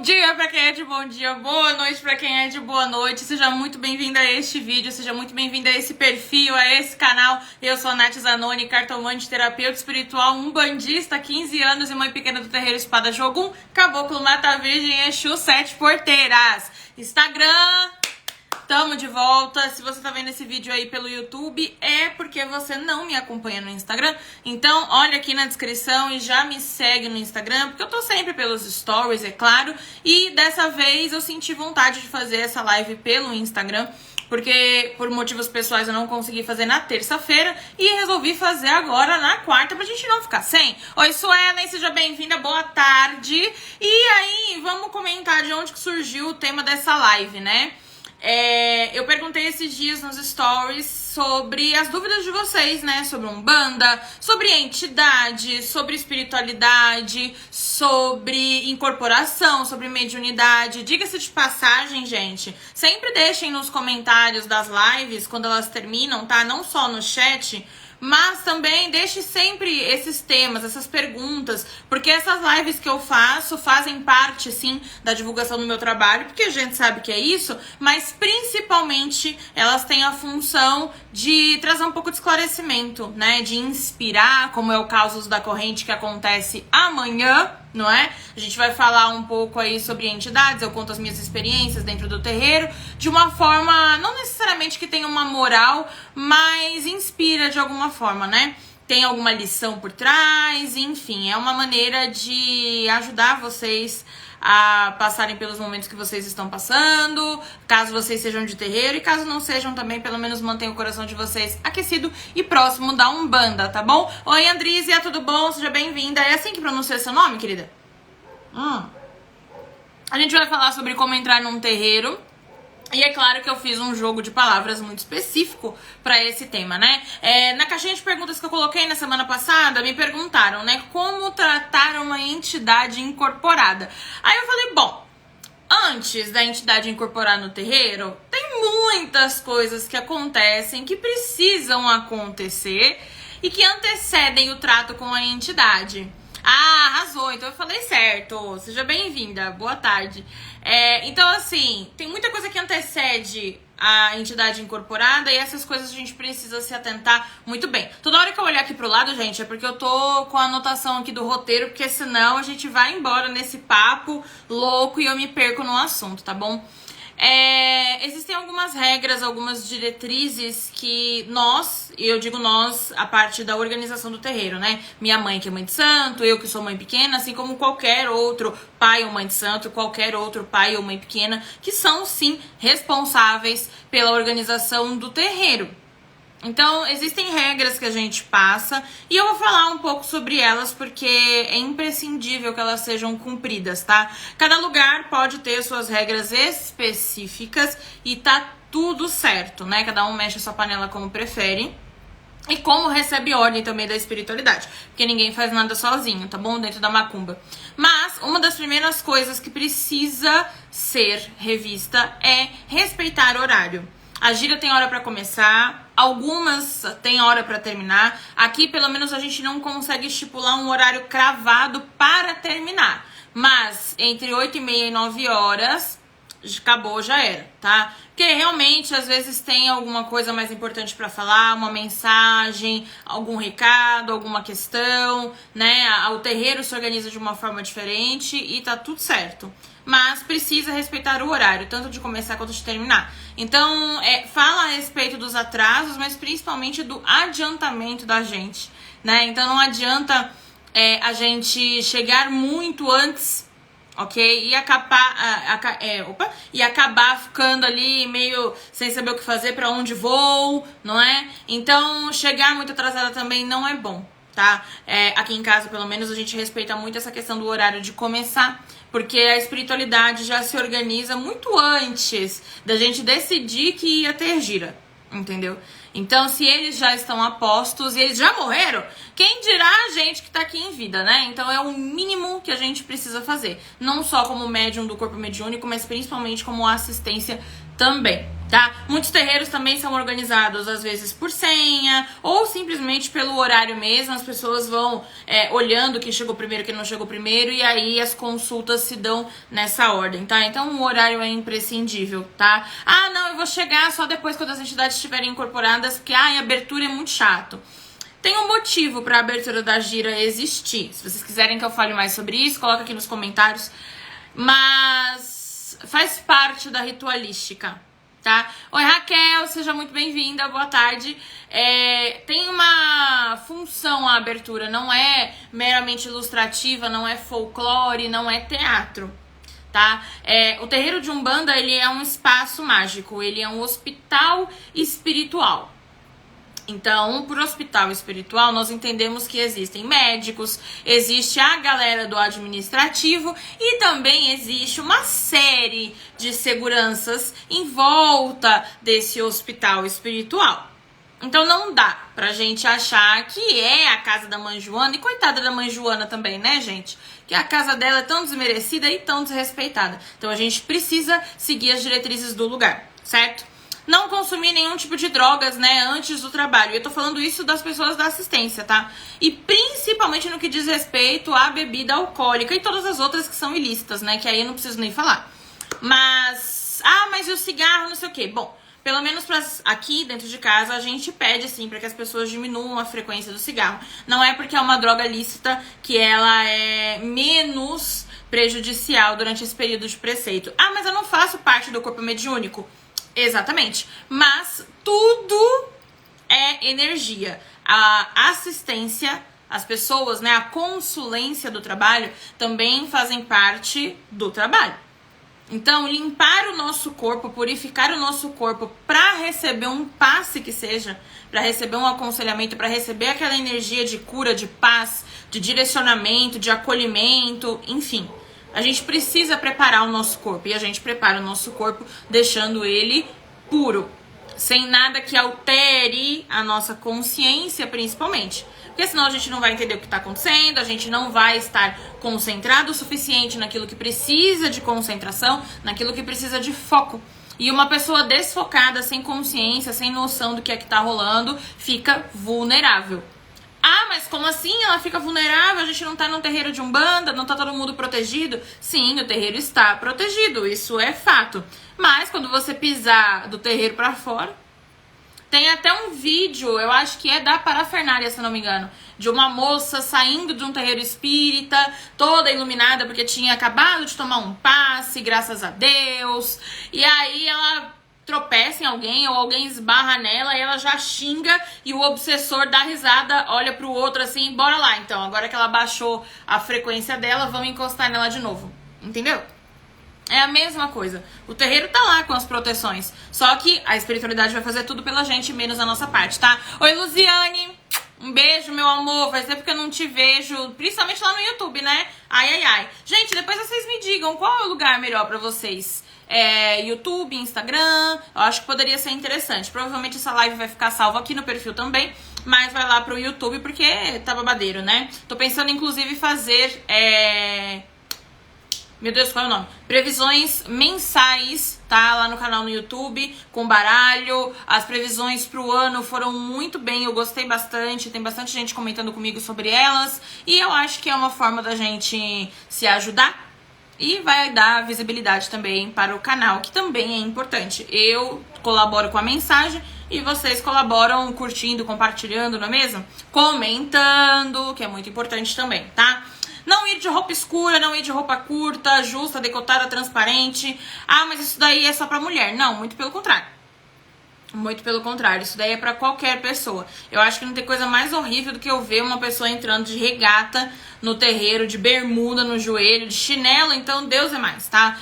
dia pra quem é de bom dia, boa noite pra quem é de boa noite. Seja muito bem-vindo a este vídeo, seja muito bem-vindo a esse perfil, a esse canal. Eu sou a Nath Zanoni, cartomante, terapeuta espiritual, umbandista, 15 anos e mãe pequena do terreiro Espada Jogum, caboclo, mata virgem, Exu, 7 porteiras. Instagram... Tamo de volta. Se você tá vendo esse vídeo aí pelo YouTube, é porque você não me acompanha no Instagram. Então, olha aqui na descrição e já me segue no Instagram, porque eu tô sempre pelos stories, é claro. E dessa vez eu senti vontade de fazer essa live pelo Instagram, porque por motivos pessoais eu não consegui fazer na terça-feira e resolvi fazer agora na quarta pra gente não ficar sem. Oi, Suelen, seja bem-vinda, boa tarde. E aí, vamos comentar de onde que surgiu o tema dessa live, né? Eu perguntei esses dias nos stories sobre as dúvidas de vocês, né? Sobre Umbanda, sobre entidade, sobre espiritualidade, sobre incorporação, sobre mediunidade. Diga-se de passagem, gente, sempre deixem nos comentários das lives, quando elas terminam, tá? Não só no chat, mas também deixe sempre esses temas, essas perguntas, porque essas lives que eu faço fazem parte, sim, da divulgação do meu trabalho, porque a gente sabe que é isso, mas principalmente elas têm a função de trazer um pouco de esclarecimento, né, de inspirar, como é o caso da corrente que acontece amanhã, não é? A gente vai falar um pouco aí sobre entidades, eu conto as minhas experiências dentro do terreiro, de uma forma, não necessariamente que tenha uma moral, mas inspira de alguma forma, né? Tem alguma lição por trás, enfim, é uma maneira de ajudar vocês a passarem pelos momentos que vocês estão passando, caso vocês sejam de terreiro, e caso não sejam também, pelo menos mantenham o coração de vocês aquecido e próximo da Umbanda, tá bom? Oi, Andrízia, tudo bom? Seja bem-vinda. É assim que pronuncia seu nome, querida? A gente vai falar sobre como entrar num terreiro. E é claro que eu fiz um jogo de palavras muito específico pra esse tema, né? Na caixinha de perguntas que eu coloquei na semana passada, me perguntaram, né? Como tratar uma entidade incorporada? Aí eu falei, bom, antes da entidade incorporar no terreiro, tem muitas coisas que acontecem, que precisam acontecer e que antecedem o trato com a entidade. Ah, arrasou, então eu falei certo. Seja bem-vinda, boa tarde. Então, assim, tem muita coisa que antecede a entidade incorporada e essas coisas a gente precisa se atentar muito bem. Toda hora que eu olhar aqui pro lado, gente, é porque eu tô com a anotação aqui do roteiro, porque senão a gente vai embora nesse papo louco e eu me perco no assunto, tá bom? Existem algumas regras, algumas diretrizes que nós, e eu digo nós, a parte da organização do terreiro, né? Minha mãe que é mãe de santo, eu que sou mãe pequena, assim como qualquer outro pai ou mãe de santo, qualquer outro pai ou mãe pequena, que são sim responsáveis pela organização do terreiro. Então, existem regras que a gente passa e eu vou falar um pouco sobre elas porque é imprescindível que elas sejam cumpridas, tá? Cada lugar pode ter suas regras específicas e tá tudo certo, né? Cada um mexe a sua panela como prefere. E como recebe ordem também da espiritualidade, porque ninguém faz nada sozinho, tá bom? Dentro da macumba. Mas uma das primeiras coisas que precisa ser revista é respeitar horário. A gira tem hora pra começar, algumas tem hora pra terminar. Aqui, pelo menos, a gente não consegue estipular um horário cravado para terminar. Mas entre 8h30 e 9 horas, acabou, já era, tá? Porque realmente, às vezes, tem alguma coisa mais importante pra falar, uma mensagem, algum recado, alguma questão, né? O terreiro se organiza de uma forma diferente e tá tudo certo. Mas precisa respeitar o horário, tanto de começar quanto de terminar. Então, fala a respeito dos atrasos, mas principalmente do adiantamento da gente, né? Então, não adianta a gente chegar muito antes, ok? E acabar ficando ali meio sem saber o que fazer, pra onde vou, não é? Então, chegar muito atrasada também não é bom, tá? Aqui em casa, pelo menos, a gente respeita muito essa questão do horário de começar, porque a espiritualidade já se organiza muito antes da gente decidir que ia ter gira, entendeu? Então, se eles já estão a postos e eles já morreram, quem dirá a gente que tá aqui em vida, né? Então, é o mínimo que a gente precisa fazer. Não só como médium do corpo mediúnico, mas principalmente como assistência também. tá? Muitos terreiros também são organizados, às vezes, por senha, ou simplesmente pelo horário mesmo. As pessoas vão olhando quem chegou primeiro, quem não chegou primeiro, e aí as consultas se dão nessa ordem, tá? Então, o horário é imprescindível, tá? Ah, não, eu vou chegar só depois quando as entidades estiverem incorporadas, porque, a abertura é muito chato. Tem um motivo para a abertura da gira existir. Se vocês quiserem que eu fale mais sobre isso, coloca aqui nos comentários. Mas faz parte da ritualística, tá? Oi, Raquel, seja muito bem-vinda, boa tarde. Tem uma função a abertura, não é meramente ilustrativa, não é folclore, não é teatro, tá? O terreiro de Umbanda, ele é um espaço mágico, ele é um hospital espiritual. Então, por hospital espiritual, nós entendemos que existem médicos, existe a galera do administrativo e também existe uma série de seguranças em volta desse hospital espiritual. Então, não dá pra gente achar que é a casa da mãe Joana, e coitada da mãe Joana também, né, gente? Que a casa dela é tão desmerecida e tão desrespeitada. Então, a gente precisa seguir as diretrizes do lugar, certo? Não consumir nenhum tipo de drogas, né, antes do trabalho. Eu tô falando isso das pessoas da assistência, tá? E principalmente no que diz respeito à bebida alcoólica e todas as outras que são ilícitas, né, que aí eu não preciso nem falar. Mas e o cigarro, não sei o quê. Bom, pelo menos aqui dentro de casa a gente pede, sim, para que as pessoas diminuam a frequência do cigarro. Não é porque é uma droga lícita que ela é menos prejudicial durante esse período de preceito. Ah, mas eu não faço parte do corpo mediúnico. Exatamente, mas tudo é energia. A assistência, as pessoas, né, a consulência do trabalho também fazem parte do trabalho. Então, limpar o nosso corpo, purificar o nosso corpo para receber um passe que seja, para receber um aconselhamento, para receber aquela energia de cura, de paz, de direcionamento, de acolhimento, enfim. A gente precisa preparar o nosso corpo, e a gente prepara o nosso corpo deixando ele puro, sem nada que altere a nossa consciência, principalmente. Porque senão a gente não vai entender o que está acontecendo, a gente não vai estar concentrado o suficiente naquilo que precisa de concentração, naquilo que precisa de foco. E uma pessoa desfocada, sem consciência, sem noção do que é que tá rolando, fica vulnerável. Ah, mas como assim ela fica vulnerável? A gente não tá num terreiro de Umbanda, não tá todo mundo protegido? Sim, o terreiro está protegido, isso é fato. Mas quando você pisar do terreiro pra fora, tem até um vídeo, eu acho que é da Parafernália, se não me engano, de uma moça saindo de um terreiro espírita, toda iluminada, porque tinha acabado de tomar um passe, graças a Deus. E aí ela tropeça em alguém ou alguém esbarra nela e ela já xinga e o obsessor dá risada, olha pro outro assim, bora lá então, agora que ela baixou a frequência dela, vamos encostar nela de novo, entendeu? É a mesma coisa, o terreiro tá lá com as proteções, só que a espiritualidade vai fazer tudo pela gente, menos a nossa parte, tá? Oi, Luziane, um beijo, meu amor, faz tempo que eu não te vejo, principalmente lá no YouTube, né? Ai. Gente, depois vocês me digam qual é o lugar melhor pra vocês. YouTube, Instagram, eu acho que poderia ser interessante. Provavelmente essa live vai ficar salva aqui no perfil também, mas vai lá pro YouTube porque tá babadeiro, né? Tô pensando inclusive em fazer, meu Deus, qual é o nome? Previsões mensais, tá? Lá no canal no YouTube, com baralho. As previsões pro ano foram muito bem, eu gostei bastante. Tem bastante gente comentando comigo sobre elas. E eu acho que é uma forma da gente se ajudar. E vai dar visibilidade também para o canal, que também é importante. Eu colaboro com a mensagem e vocês colaboram curtindo, compartilhando, não é mesmo? Comentando, que é muito importante também, tá? Não ir de roupa escura, não ir de roupa curta, justa, decotada, transparente. Ah, mas isso daí é só pra mulher. Não, muito pelo contrário. Muito pelo contrário, isso daí é pra qualquer pessoa. Eu acho que não tem coisa mais horrível do que eu ver uma pessoa entrando de regata no terreiro, de bermuda no joelho, de chinelo, então Deus é mais, tá?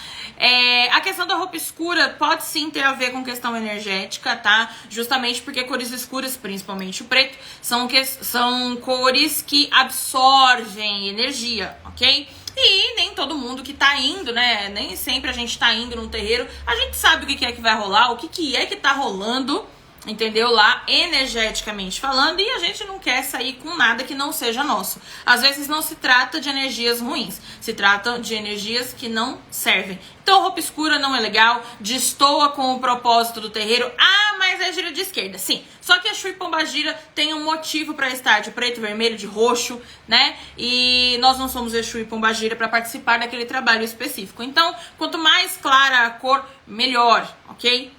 A questão da roupa escura pode sim ter a ver com questão energética, tá? Justamente porque cores escuras, principalmente o preto, são cores que absorvem energia, ok? E nem todo mundo que tá indo, né? Nem sempre a gente tá indo num terreiro, a gente sabe o que é que vai rolar, o que é que tá rolando entendeu? Lá, energeticamente falando, e a gente não quer sair com nada que não seja nosso. Às vezes não se trata de energias ruins, se trata de energias que não servem. Então, roupa escura não é legal, destoa com o propósito do terreiro. Ah, mas é gira de esquerda. Sim, só que a Exu e Pombagira tem um motivo para estar de preto, vermelho, de roxo, né? E nós não somos Exu e Pombagira para participar daquele trabalho específico. Então, quanto mais clara a cor, melhor, ok?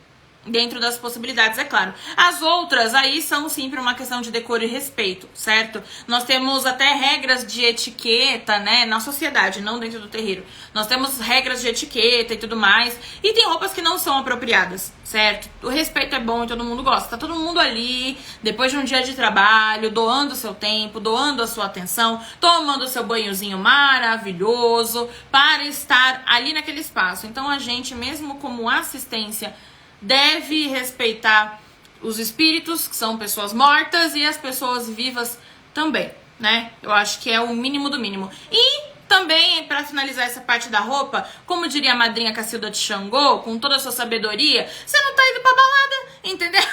Dentro das possibilidades, é claro. As outras aí são sempre uma questão de decoro e respeito, certo? Nós temos até regras de etiqueta, né? Na sociedade, não dentro do terreiro. Nós temos regras de etiqueta e tudo mais. E tem roupas que não são apropriadas, certo? O respeito é bom e todo mundo gosta. Tá todo mundo ali, depois de um dia de trabalho, doando o seu tempo, doando a sua atenção, tomando o seu banhozinho maravilhoso para estar ali naquele espaço. Então a gente, mesmo como assistência, deve respeitar os espíritos, que são pessoas mortas, e as pessoas vivas também, né? Eu acho que é o mínimo do mínimo. E também, para finalizar essa parte da roupa, como diria a madrinha Cacilda de Xangô, com toda a sua sabedoria, você não tá indo pra balada, entendeu?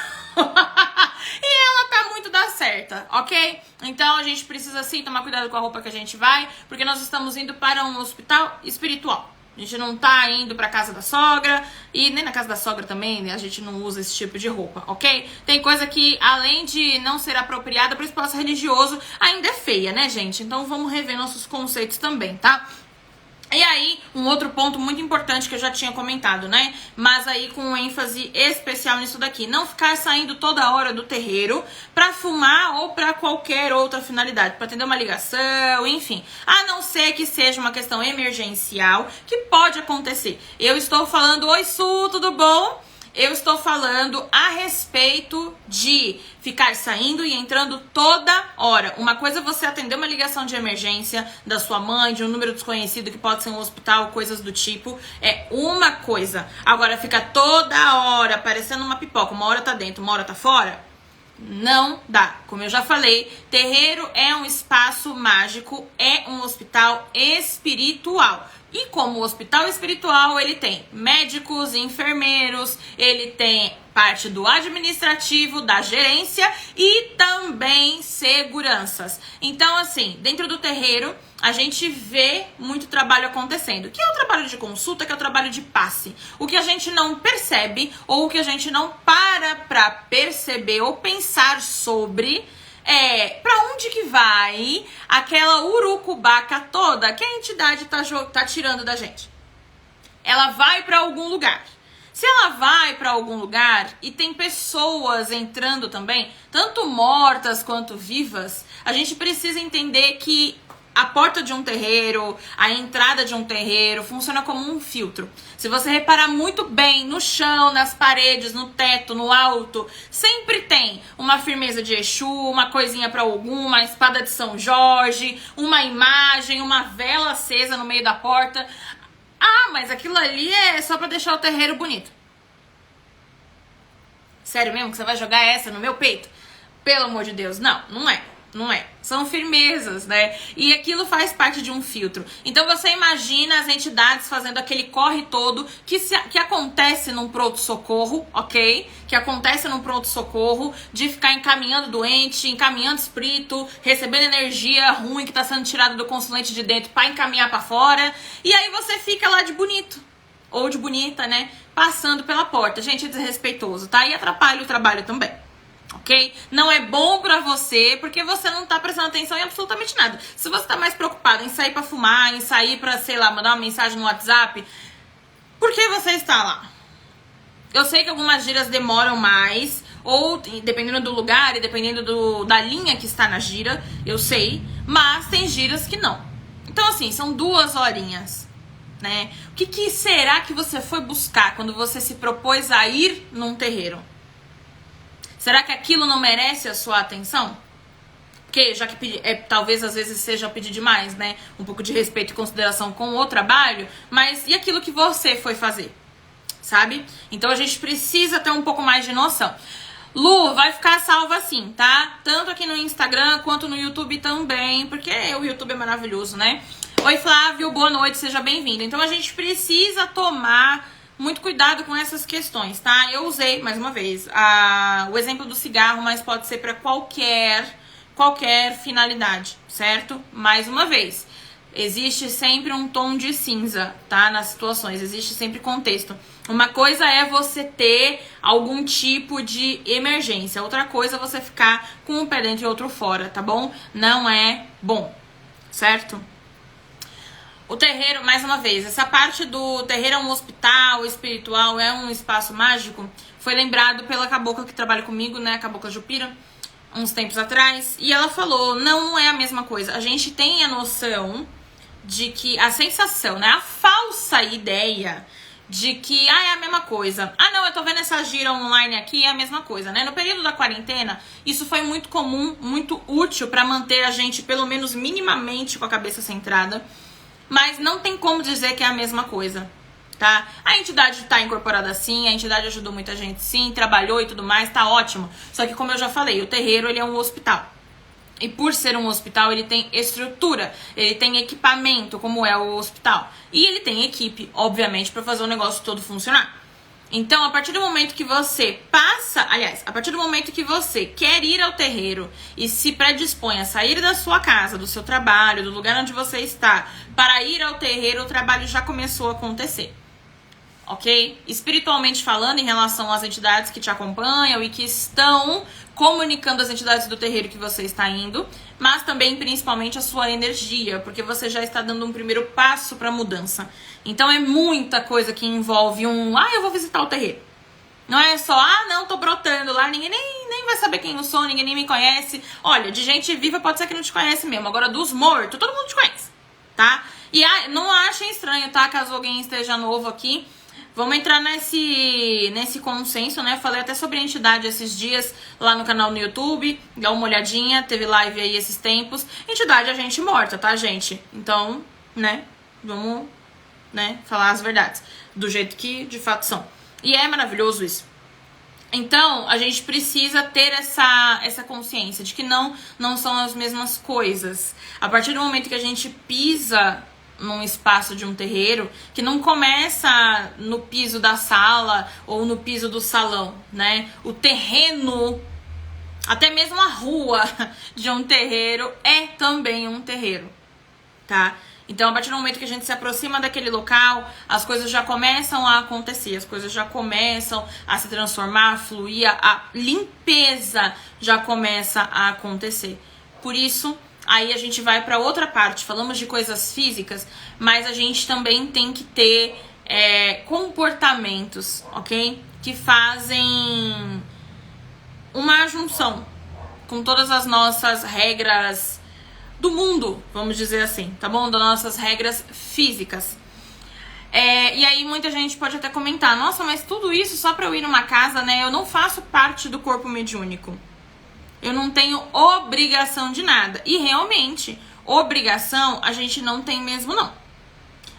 E ela tá muito da certa, ok? Então a gente precisa sim tomar cuidado com a roupa que a gente vai, porque nós estamos indo para um hospital espiritual. A gente não tá indo pra casa da sogra, e nem na casa da sogra também, né? A gente não usa esse tipo de roupa, ok? Tem coisa que, além de não ser apropriada para o espaço religioso, ainda é feia, né, gente? Então vamos rever nossos conceitos também, tá? E aí, um outro ponto muito importante que eu já tinha comentado, né? Mas aí com ênfase especial nisso daqui. Não ficar saindo toda hora do terreiro pra fumar ou pra qualquer outra finalidade. Pra atender uma ligação, enfim. A não ser que seja uma questão emergencial, que pode acontecer. Eu estou falando, oi Su, tudo bom? Eu estou falando a respeito de ficar saindo e entrando toda hora. Uma coisa é você atender uma ligação de emergência da sua mãe, de um número desconhecido que pode ser um hospital, coisas do tipo. É uma coisa. Agora, fica toda hora parecendo uma pipoca. Uma hora tá dentro, uma hora tá fora. Não dá. Como eu já falei, terreiro é um espaço mágico, é um hospital espiritual. E como hospital espiritual, ele tem médicos, enfermeiros, ele tem parte do administrativo, da gerência e também seguranças. Então, assim, dentro do terreiro, a gente vê muito trabalho acontecendo. Que é o trabalho de consulta, que é o trabalho de passe. O que a gente não percebe ou o que a gente não para perceber ou pensar sobre pra onde que vai aquela urucubaca toda que a entidade tá tirando da gente. Ela vai pra algum lugar. Se ela vai pra algum lugar e tem pessoas entrando também, tanto mortas quanto vivas, a gente precisa entender que a porta de um terreiro, a entrada de um terreiro funciona como um filtro. Se você reparar muito bem no chão, nas paredes, no teto, no alto, sempre tem uma firmeza de Exu, uma coisinha para algum, uma espada de São Jorge, uma imagem, uma vela acesa no meio da porta. Ah, mas aquilo ali é só para deixar o terreiro bonito. Sério mesmo que você vai jogar essa no meu peito? Pelo amor de Deus, não, não é. Não é. São firmezas, né? E aquilo faz parte de um filtro. Então você imagina as entidades fazendo aquele corre todo que acontece num pronto-socorro, ok? Que acontece num pronto-socorro de ficar encaminhando doente, encaminhando espírito, recebendo energia ruim que tá sendo tirada do consulente de dentro pra encaminhar pra fora. E aí você fica lá de bonito. Ou de bonita, né? Passando pela porta. Gente, é desrespeitoso, tá? E atrapalha o trabalho também. Ok? Não é bom pra você, porque você não tá prestando atenção em absolutamente nada. Se você tá mais preocupado em sair pra fumar, em sair pra, sei lá, mandar uma mensagem no WhatsApp, por que você está lá? Eu sei que algumas giras demoram mais, ou dependendo do lugar e dependendo da linha que está na gira, eu sei, mas tem giras que não. Então, assim, são 2 horinhas, né? O que será que você foi buscar quando você se propôs a ir num terreiro? Será que aquilo não merece a sua atenção? Porque já que talvez às vezes seja pedir demais, né? Um pouco de respeito e consideração com o trabalho, mas e aquilo que você foi fazer? Sabe? Então a gente precisa ter um pouco mais de noção. Lu, vai ficar salva assim, tá? Tanto aqui no Instagram quanto no YouTube também, porque o YouTube é maravilhoso, né? Oi Flávio, boa noite, seja bem-vindo. Então a gente precisa tomar muito cuidado com essas questões, tá? Eu usei, mais uma vez, o exemplo do cigarro, mas pode ser para qualquer finalidade, certo? Mais uma vez, existe sempre um tom de cinza, tá? Nas situações, existe sempre contexto. Uma coisa é você ter algum tipo de emergência, outra coisa é você ficar com um pé dentro e outro fora, tá bom? Não é bom, certo? O terreiro, mais uma vez, essa parte do terreiro é um hospital espiritual, é um espaço mágico, foi lembrado pela cabocla que trabalha comigo, né, a cabocla Jupira, uns tempos atrás, e ela falou, não é a mesma coisa. A gente tem a noção de que, a sensação, né, a falsa ideia de que, é a mesma coisa. Não, eu tô vendo essa gira online aqui, é a mesma coisa, né? No período da quarentena, isso foi muito comum, muito útil pra manter a gente, pelo menos minimamente, com a cabeça centrada. Mas não tem como dizer que é a mesma coisa, tá? A entidade tá incorporada sim, a entidade ajudou muita gente sim, trabalhou e tudo mais, tá ótimo. Só que como eu já falei, o terreiro ele é um hospital. E por ser um hospital, ele tem estrutura, ele tem equipamento, como é o hospital. E ele tem equipe, obviamente, pra fazer o negócio todo funcionar. Então, a partir do momento que você a partir do momento que você quer ir ao terreiro e se predispõe a sair da sua casa, do seu trabalho, do lugar onde você está, para ir ao terreiro, o trabalho já começou a acontecer. Ok? Espiritualmente falando, em relação às entidades que te acompanham e que estão comunicando as entidades do terreiro que você está indo, mas também, principalmente, a sua energia, porque você já está dando um primeiro passo para a mudança. Então, é muita coisa que envolve eu vou visitar o terreiro. Não é só, não, tô brotando lá, ninguém nem vai saber quem eu sou, ninguém nem me conhece. Olha, de gente viva pode ser que não te conhece mesmo, agora dos mortos, todo mundo te conhece, tá? E não achem estranho, tá? Caso alguém esteja novo aqui, vamos entrar nesse consenso, né? Falei até sobre a entidade esses dias lá no canal no YouTube. Dá uma olhadinha, teve live aí esses tempos. Entidade é gente morta, tá, gente? Então, né? Vamos, né? Falar as verdades. Do jeito que de fato são. E é maravilhoso isso. Então, a gente precisa ter essa consciência de que não são as mesmas coisas. A partir do momento que a gente pisa num espaço de um terreiro, que não começa no piso da sala ou no piso do salão, né? O terreno, até mesmo a rua de um terreiro é também um terreiro, tá? Então, a partir do momento que a gente se aproxima daquele local, as coisas já começam a acontecer, as coisas já começam a se transformar, a fluir, a limpeza já começa a acontecer. Por isso, aí a gente vai para outra parte, falamos de coisas físicas, mas a gente também tem que ter comportamentos, ok? Que fazem uma junção com todas as nossas regras do mundo, vamos dizer assim, tá bom? Das nossas regras físicas. E aí muita gente pode até comentar, nossa, mas tudo isso só pra eu ir numa casa, né? Eu não faço parte do corpo mediúnico. Eu não tenho obrigação de nada. E realmente, obrigação a gente não tem mesmo, não.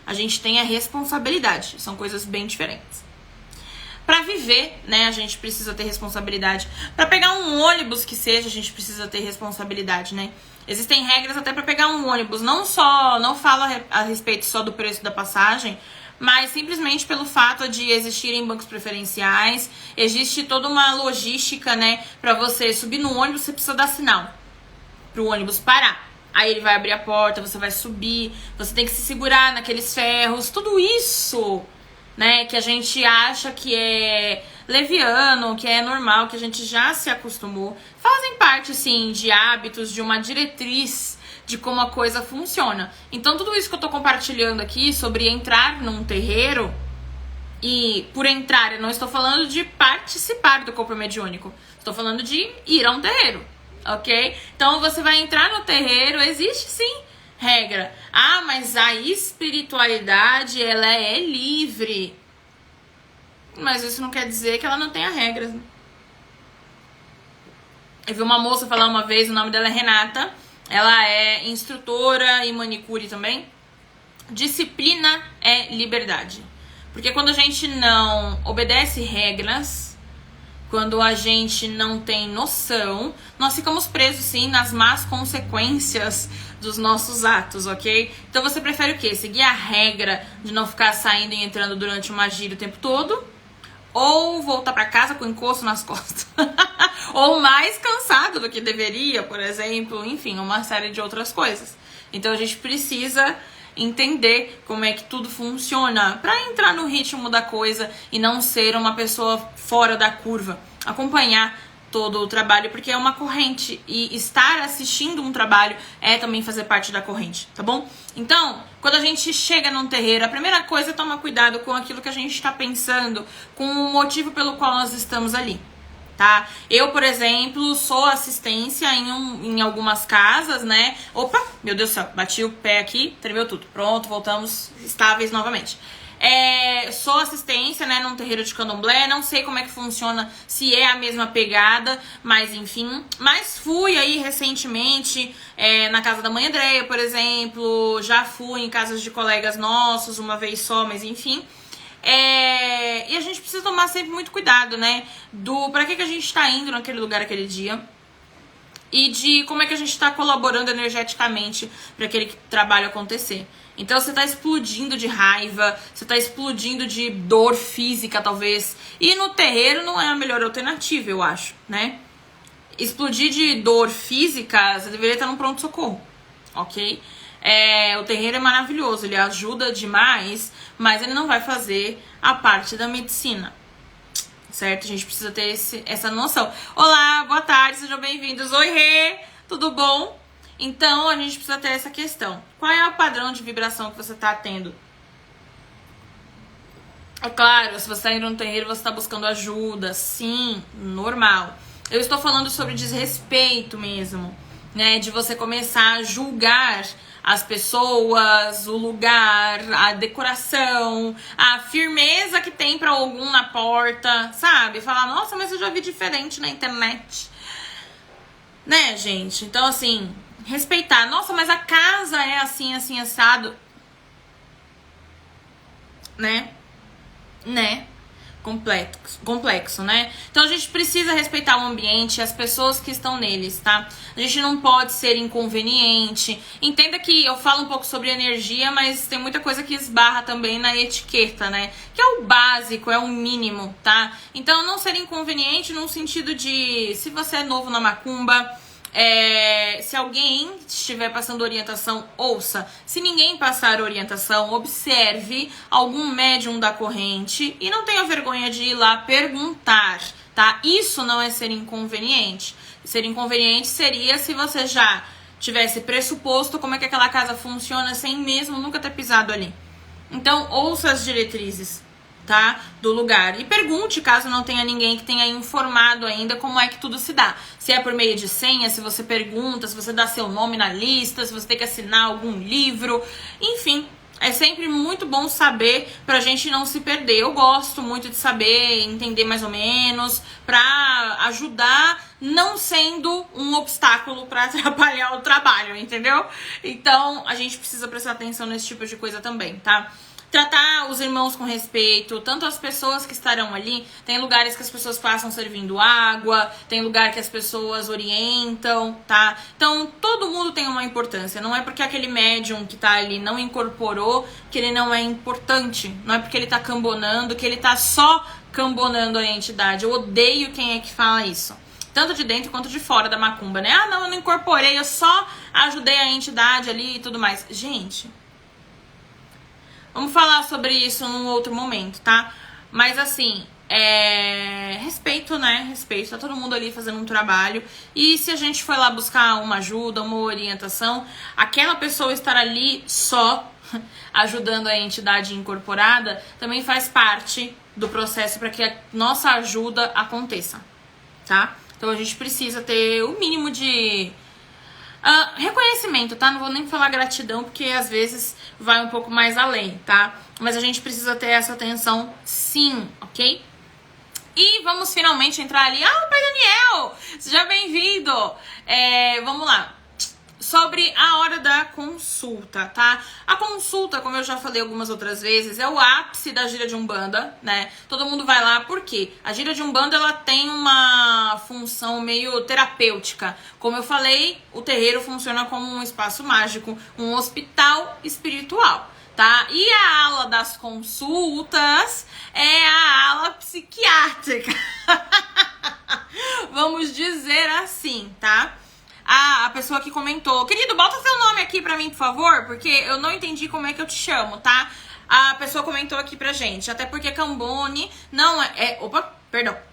A gente tem a responsabilidade. São coisas bem diferentes. Pra viver, né, a gente precisa ter responsabilidade. Pra pegar um ônibus que seja, a gente precisa ter responsabilidade, né? Existem regras até pra pegar um ônibus. Não fala a respeito só do preço da passagem, mas simplesmente pelo fato de existirem bancos preferenciais, existe toda uma logística, né? Pra você subir no ônibus, você precisa dar sinal pro ônibus parar. Aí ele vai abrir a porta, você vai subir, você tem que se segurar naqueles ferros, tudo isso, né? Que a gente acha que é leviano, que é normal, que a gente já se acostumou, fazem parte, sim, de hábitos, de uma diretriz de como a coisa funciona. Então, tudo isso que eu tô compartilhando aqui sobre entrar num terreiro, e por entrar, eu não estou falando de participar do corpo mediúnico, estou falando de ir a um terreiro, ok? Então, você vai entrar no terreiro, existe sim regra. Mas a espiritualidade, ela é livre. Mas isso não quer dizer que ela não tenha regras, né? Eu vi uma moça falar uma vez, o nome dela é Renata. Ela é instrutora e manicure também. Disciplina é liberdade. Porque quando a gente não obedece regras, quando a gente não tem noção, nós ficamos presos sim nas más consequências dos nossos atos, ok? Então você prefere o quê? Seguir a regra de não ficar saindo e entrando durante uma gira o tempo todo? Ou voltar pra casa com encosto nas costas? Ou mais cansado do que deveria, por exemplo? Enfim, uma série de outras coisas. Então a gente precisa entender como é que tudo funciona para entrar no ritmo da coisa e não ser uma pessoa fora da curva. Acompanhar todo o trabalho, porque é uma corrente e estar assistindo um trabalho é também fazer parte da corrente, tá bom? Então, quando a gente chega num terreiro, a primeira coisa é tomar cuidado com aquilo que a gente está pensando, com o motivo pelo qual nós estamos ali. Tá? Eu, por exemplo, sou assistência em algumas casas, né? Opa, meu Deus do céu, bati o pé aqui, tremeu tudo. Pronto, voltamos estáveis novamente. Sou assistência, né, num terreiro de candomblé, não sei como é que funciona, se é a mesma pegada, mas enfim. Mas fui aí recentemente na casa da mãe Andréia, por exemplo, já fui em casas de colegas nossos uma vez só, mas enfim. E a gente precisa tomar sempre muito cuidado, né? Pra que a gente tá indo naquele lugar aquele dia e de como é que a gente tá colaborando energeticamente para aquele trabalho acontecer. Então você tá explodindo de raiva, você tá explodindo de dor física, talvez. E no terreiro não é a melhor alternativa, eu acho, né? Explodir de dor física, você deveria estar num pronto-socorro, ok? O terreiro é maravilhoso, ele ajuda demais, mas ele não vai fazer a parte da medicina, certo? A gente precisa ter essa noção. Olá, boa tarde, sejam bem-vindos. Oi, Rê, tudo bom? Então, a gente precisa ter essa questão. Qual é o padrão de vibração que você está tendo? É claro, se você está indo no terreiro, você está buscando ajuda, sim, normal. Eu estou falando sobre desrespeito mesmo, né? De você começar a julgar as pessoas, o lugar, a decoração, a firmeza que tem pra algum na porta, sabe? Falar, nossa, mas eu já vi diferente na internet. Né, gente? Então, assim, respeitar. Nossa, mas a casa é assim, assim, assado. Né? Complexo, né? Então a gente precisa respeitar o ambiente e as pessoas que estão neles, tá? A gente não pode ser inconveniente. Entenda que eu falo um pouco sobre energia, mas tem muita coisa que esbarra também na etiqueta, né? Que é o básico, é o mínimo, tá? Então não ser inconveniente no sentido de, se você é novo na macumba, se alguém estiver passando orientação, ouça. Se ninguém passar orientação, observe algum médium da corrente e não tenha vergonha de ir lá perguntar, tá? Isso não é ser inconveniente. Ser inconveniente seria se você já tivesse pressuposto como é que aquela casa funciona sem mesmo nunca ter pisado ali. Então, ouça as diretrizes, tá? Do lugar. E pergunte, caso não tenha ninguém que tenha informado ainda como é que tudo se dá. Se é por meio de senha, se você pergunta, se você dá seu nome na lista, se você tem que assinar algum livro. Enfim, é sempre muito bom saber pra gente não se perder. Eu gosto muito de saber, entender mais ou menos, pra ajudar, não sendo um obstáculo pra atrapalhar o trabalho, entendeu? Então, a gente precisa prestar atenção nesse tipo de coisa também, tá? Tratar os irmãos com respeito, tanto as pessoas que estarão ali, tem lugares que as pessoas passam servindo água, tem lugar que as pessoas orientam, tá? Então, todo mundo tem uma importância, não é porque aquele médium que tá ali não incorporou que ele não é importante, não é porque ele tá cambonando que ele tá só cambonando a entidade. Eu odeio quem é que fala isso, tanto de dentro quanto de fora da macumba, né? Ah, não, eu não incorporei, eu só ajudei a entidade ali e tudo mais. Gente, vamos falar sobre isso num outro momento, tá? Mas assim, respeito, né? Respeito, tá todo mundo ali fazendo um trabalho. E se a gente for lá buscar uma ajuda, uma orientação, aquela pessoa estar ali só ajudando a entidade incorporada também faz parte do processo para que a nossa ajuda aconteça, tá? Então a gente precisa ter o mínimo de reconhecimento, tá? Não vou nem falar gratidão, porque às vezes vai um pouco mais além, tá? Mas a gente precisa ter essa atenção sim, ok? E vamos finalmente entrar ali. Ah, o Pai Daniel! Seja bem-vindo! Vamos lá. sobre a hora da consulta, tá? A consulta, como eu já falei algumas outras vezes, é o ápice da gira de Umbanda, né? Todo mundo vai lá, por quê? A gira de Umbanda, ela tem uma função meio terapêutica. Como eu falei, o terreiro funciona como um espaço mágico, um hospital espiritual, tá? E a ala das consultas é a ala psiquiátrica. Vamos dizer assim, tá? A pessoa que comentou, querido, bota seu nome aqui pra mim, por favor, porque eu não entendi como é que eu te chamo, tá? A pessoa comentou aqui pra gente, até porque Cambone não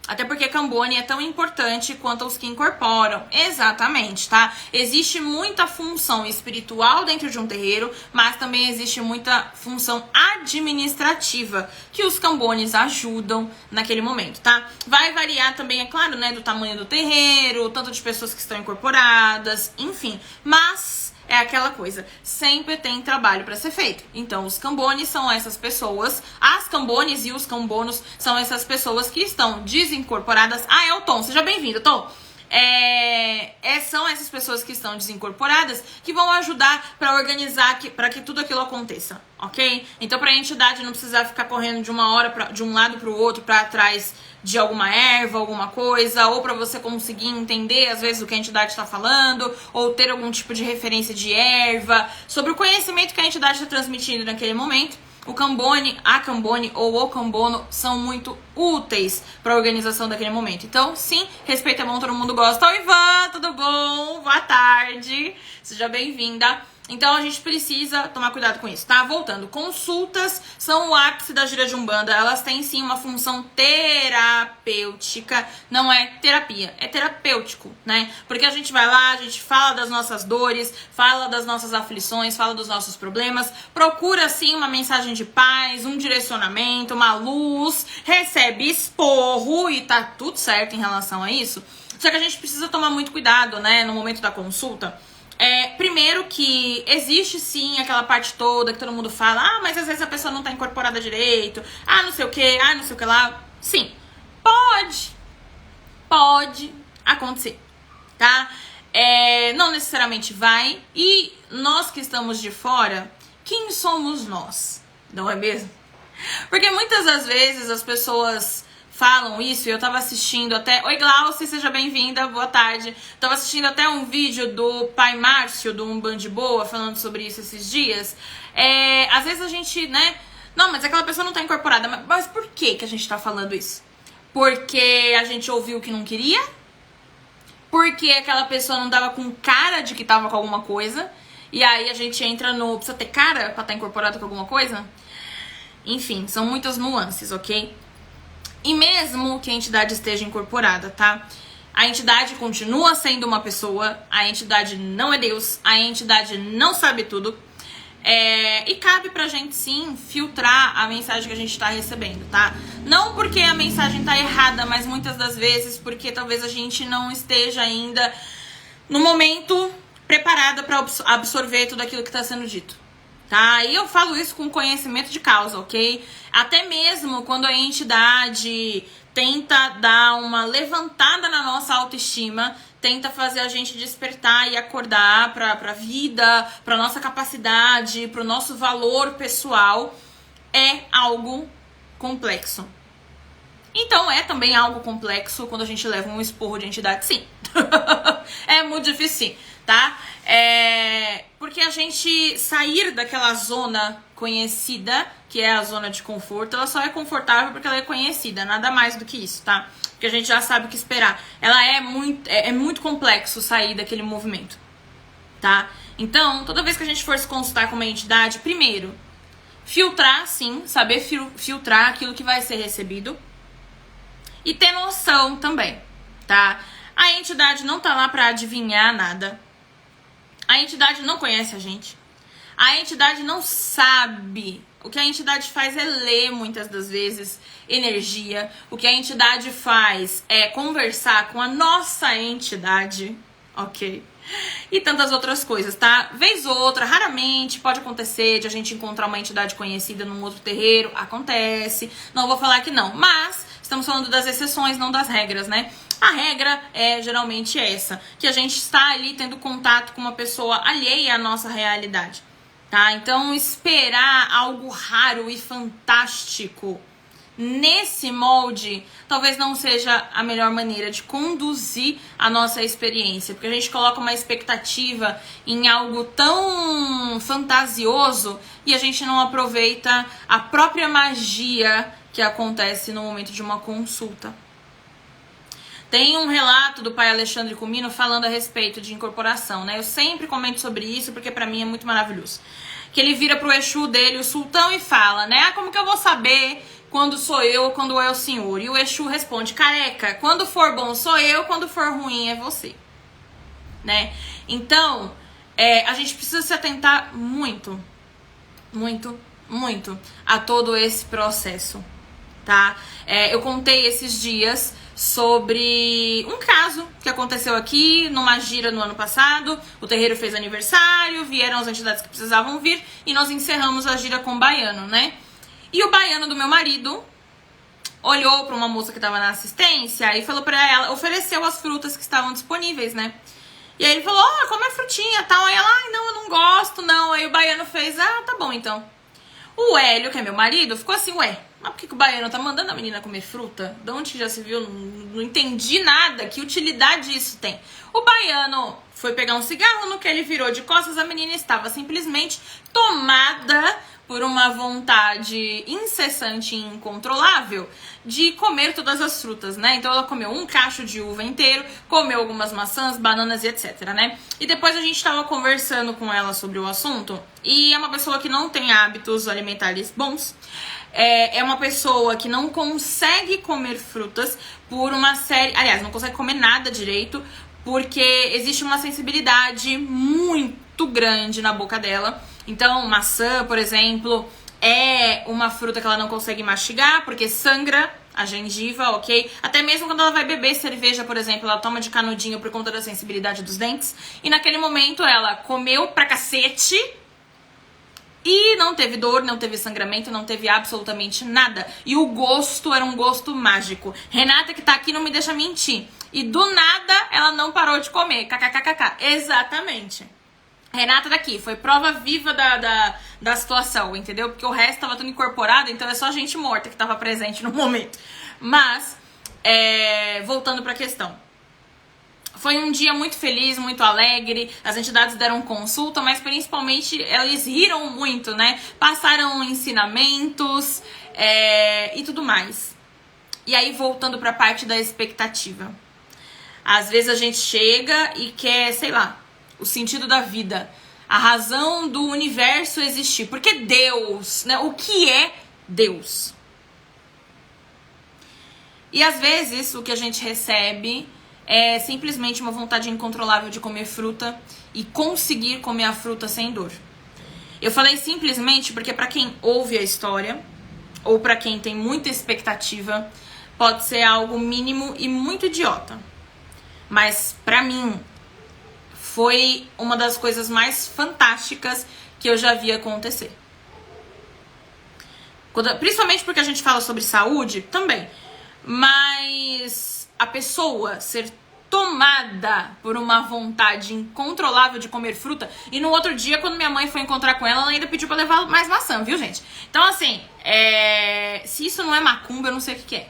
até porque Cambone é tão importante quanto os que incorporam. Exatamente, tá? Existe muita função espiritual dentro de um terreiro, mas também existe muita função administrativa que os Cambones ajudam naquele momento, tá? Vai variar também, é claro, né, do tamanho do terreiro, tanto de pessoas que estão incorporadas, enfim, mas é aquela coisa, sempre tem trabalho pra ser feito. Então, os cambones são essas pessoas, as cambones e os cambonos são essas pessoas que estão desincorporadas. Ah, é o Tom, seja bem-vindo, Tom. São essas pessoas que estão desincorporadas que vão ajudar pra organizar, para que tudo aquilo aconteça, ok? Então, pra entidade não precisar ficar correndo de uma hora, de um lado pro outro, pra trás de alguma erva, alguma coisa, ou para você conseguir entender, às vezes, o que a entidade está falando, ou ter algum tipo de referência de erva, sobre o conhecimento que a entidade está transmitindo naquele momento. O Cambone, a Cambone ou o Cambono são muito úteis para a organização daquele momento. Então, sim, respeito é bom, todo mundo gosta. Oi, Ivan, tudo bom? Boa tarde, seja bem-vinda. Então a gente precisa tomar cuidado com isso, tá? Voltando, consultas são o ápice da gira de Umbanda. Elas têm sim uma função terapêutica, não é terapia, é terapêutico, né? Porque a gente vai lá, a gente fala das nossas dores, fala das nossas aflições, fala dos nossos problemas, procura sim uma mensagem de paz, um direcionamento, uma luz, recebe esporro e tá tudo certo em relação a isso. Só que a gente precisa tomar muito cuidado, né, no momento da consulta. Primeiro que existe sim aquela parte toda que todo mundo fala, ah, mas às vezes a pessoa não tá incorporada direito, ah, não sei o que, ah, não sei o que lá. Sim, pode acontecer, tá? Não necessariamente vai, e nós que estamos de fora, quem somos nós? Não é mesmo? Porque muitas das vezes as pessoas falam isso, e eu tava assistindo até... Oi, Glaucia, seja bem-vinda, boa tarde. Tava assistindo até um vídeo do pai Márcio, do Umbande Boa, falando sobre isso esses dias. Às vezes a gente, né... Não, mas aquela pessoa não tá incorporada. Mas por que a gente tá falando isso? Porque a gente ouviu que não queria? Porque aquela pessoa não tava com cara de que tava com alguma coisa? E aí a gente entra no... Precisa ter cara pra estar incorporado com alguma coisa? Enfim, são muitas nuances, ok? E mesmo que a entidade esteja incorporada, tá? A entidade continua sendo uma pessoa, a entidade não é Deus, a entidade não sabe tudo. E cabe pra gente, sim, filtrar a mensagem que a gente tá recebendo, tá? Não porque a mensagem tá errada, mas muitas das vezes porque talvez a gente não esteja ainda no momento preparada pra absorver tudo aquilo que tá sendo dito. Tá? E eu falo isso com conhecimento de causa, ok? Até mesmo quando a entidade tenta dar uma levantada na nossa autoestima, tenta fazer a gente despertar e acordar pra vida, pra nossa capacidade, pro nosso valor pessoal, é algo complexo. Então é também algo complexo quando a gente leva um esporro de entidade, sim. É muito difícil, sim, tá? Porque a gente sair daquela zona conhecida, que é a zona de conforto, ela só é confortável porque ela é conhecida, nada mais do que isso, tá? Porque a gente já sabe o que esperar. Ela é muito complexo sair daquele movimento, tá? Então, toda vez que a gente for se consultar com uma entidade, primeiro, filtrar, sim, saber filtrar aquilo que vai ser recebido e ter noção também, tá? A entidade não tá lá pra adivinhar nada. A entidade não conhece a gente. A entidade não sabe. O que a entidade faz é ler, muitas das vezes, energia. O que a entidade faz é conversar com a nossa entidade, ok? E tantas outras coisas, tá? Vez ou outra, raramente pode acontecer de a gente encontrar uma entidade conhecida num outro terreiro. Acontece. Não vou falar que não, mas... Estamos falando das exceções, não das regras, né? A regra é geralmente essa, que a gente está ali tendo contato com uma pessoa alheia à nossa realidade, tá? Então, esperar algo raro e fantástico nesse molde talvez não seja a melhor maneira de conduzir a nossa experiência, porque a gente coloca uma expectativa em algo tão fantasioso e a gente não aproveita a própria magia que acontece no momento de uma consulta. Tem um relato do pai Alexandre Comino falando a respeito de incorporação, né? Eu sempre comento sobre isso porque pra mim é muito maravilhoso. Que ele vira pro Exu dele, o sultão, e fala, né? Como que eu vou saber quando sou eu ou quando é o senhor? E o Exu responde, careca, quando for bom sou eu, quando for ruim é você. Né? Então, a gente precisa se atentar muito, muito, muito a todo esse processo, tá? Eu contei esses dias sobre um caso que aconteceu aqui numa gira no ano passado. O terreiro fez aniversário, vieram as entidades que precisavam vir e nós encerramos a gira com o baiano, né? E o baiano do meu marido olhou para uma moça que estava na assistência e falou para ela, ofereceu as frutas que estavam disponíveis, né? E aí ele falou, come a frutinha e tal. Aí ela, não, eu não gosto, não. Aí o baiano fez, tá bom então. O Hélio, que é meu marido, ficou assim, mas por que o baiano tá mandando a menina comer fruta? De onde que já se viu? Não entendi nada. Que utilidade isso tem? O baiano foi pegar um cigarro, no que ele virou de costas, a menina estava simplesmente tomada por uma vontade incessante e incontrolável de comer todas as frutas, né? Então ela comeu um cacho de uva inteiro, comeu algumas maçãs, bananas e etc, né? E depois a gente tava conversando com ela sobre o assunto, e é uma pessoa que não tem hábitos alimentares bons, é uma pessoa que não consegue comer frutas por uma série... Aliás, não consegue comer nada direito, porque existe uma sensibilidade muito grande na boca dela. Então, maçã, por exemplo, é uma fruta que ela não consegue mastigar, porque sangra a gengiva, ok? Até mesmo quando ela vai beber cerveja, por exemplo, ela toma de canudinho por conta da sensibilidade dos dentes. E naquele momento ela comeu pra cacete e não teve dor, não teve sangramento, não teve absolutamente nada. E o gosto era um gosto mágico. Renata, que tá aqui, não me deixa mentir. E do nada ela não parou de comer. KKKKK. Exatamente. Renata daqui, foi prova viva da situação, entendeu? Porque o resto tava tudo incorporado, então é só gente morta que tava presente no momento. Mas, voltando pra questão. Foi um dia muito feliz, muito alegre, as entidades deram consulta, mas principalmente eles riram muito, né? Passaram ensinamentos e tudo mais. E aí, voltando pra parte da expectativa. Às vezes a gente chega e quer, sei lá, o sentido da vida, a razão do universo existir. Porque Deus, né? O que é Deus? E às vezes o que a gente recebe é simplesmente uma vontade incontrolável de comer fruta e conseguir comer a fruta sem dor. Eu falei simplesmente porque pra quem ouve a história, ou pra quem tem muita expectativa, pode ser algo mínimo e muito idiota. Mas pra mim foi uma das coisas mais fantásticas que eu já vi acontecer. Principalmente porque a gente fala sobre saúde também. Mas a pessoa ser tomada por uma vontade incontrolável de comer fruta. E no outro dia, quando minha mãe foi encontrar com ela, ela ainda pediu pra levar mais maçã, viu, gente? Então, assim, se isso não é macumba, eu não sei o que é.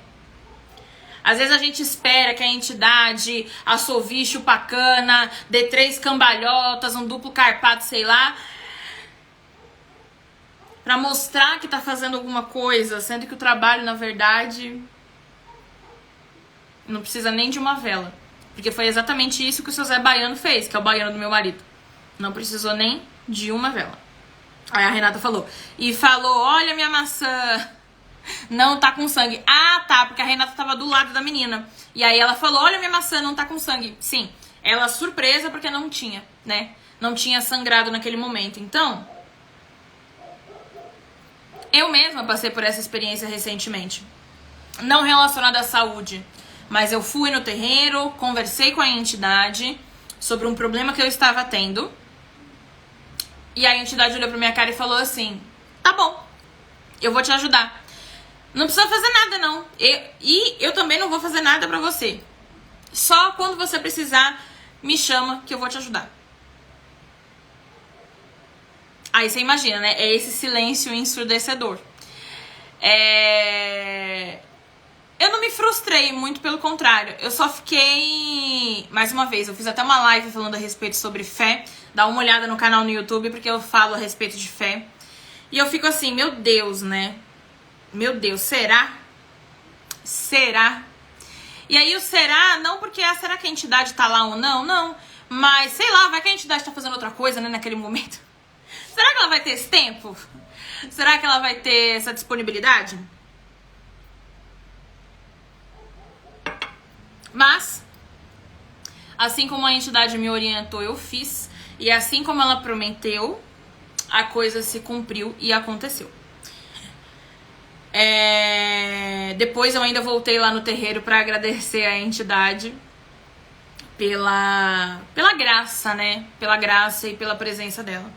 Às vezes a gente espera que a entidade assovie chupacana, dê 3 cambalhotas, um duplo carpado, sei lá, pra mostrar que tá fazendo alguma coisa, sendo que o trabalho, na verdade, não precisa nem de uma vela. Porque foi exatamente isso que o seu Zé Baiano fez, que é o baiano do meu marido. Não precisou nem de uma vela. Aí a Renata falou. E falou, olha minha maçã... não tá com sangue. Ah, tá, porque a Renata tava do lado da menina. E aí ela falou, olha minha maçã, não tá com sangue. Sim, ela surpresa porque não tinha, né? Não tinha sangrado naquele momento. Então, eu mesma passei por essa experiência recentemente. Não relacionada à saúde, mas eu fui no terreiro, conversei com a entidade sobre um problema que eu estava tendo. E a entidade olhou pra minha cara e falou assim, tá bom, eu vou te ajudar. Não precisa fazer nada, não. E eu também não vou fazer nada pra você. Só quando você precisar, me chama que eu vou te ajudar. Aí você imagina, né? É esse silêncio ensurdecedor. Eu não me frustrei, muito pelo contrário. Eu só fiquei... Mais uma vez, eu fiz até uma live falando a respeito sobre fé. Dá uma olhada no canal no YouTube, porque eu falo a respeito de fé. E eu fico assim, meu Deus, né? Meu Deus, será? Será? E aí o será, não porque será que a entidade tá lá ou não, não. Mas, sei lá, vai que a entidade tá fazendo outra coisa, né, naquele momento. Será que ela vai ter esse tempo? Será que ela vai ter essa disponibilidade? Mas, assim como a entidade me orientou, eu fiz. E assim como ela prometeu, a coisa se cumpriu e aconteceu. Depois eu ainda voltei lá no terreiro para agradecer a entidade pela graça, né? Pela graça e pela presença dela.